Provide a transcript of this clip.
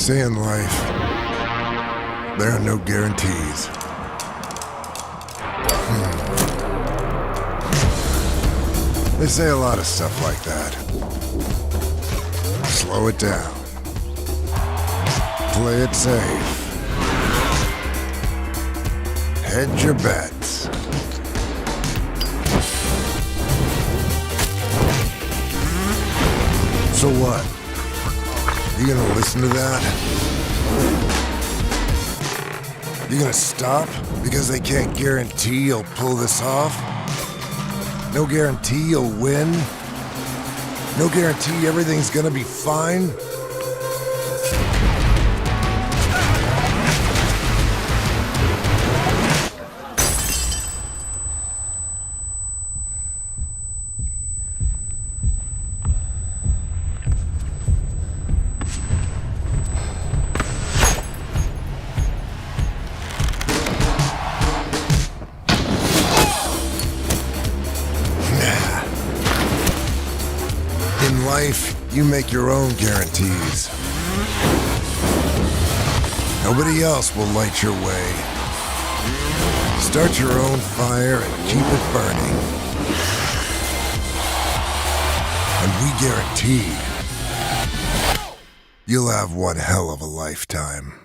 say in life, there are no guarantees. They say a lot of stuff like that. Slow it down. Play it safe. Hedge your bets. So what? You gonna listen to that? You gonna stop because they can't guarantee you'll pull this off? No guarantee you'll win? No guarantee everything's gonna be fine? In life, you make your own guarantees. Nobody else will light your way. Start your own fire and keep it burning. And we guarantee you'll have one hell of a lifetime.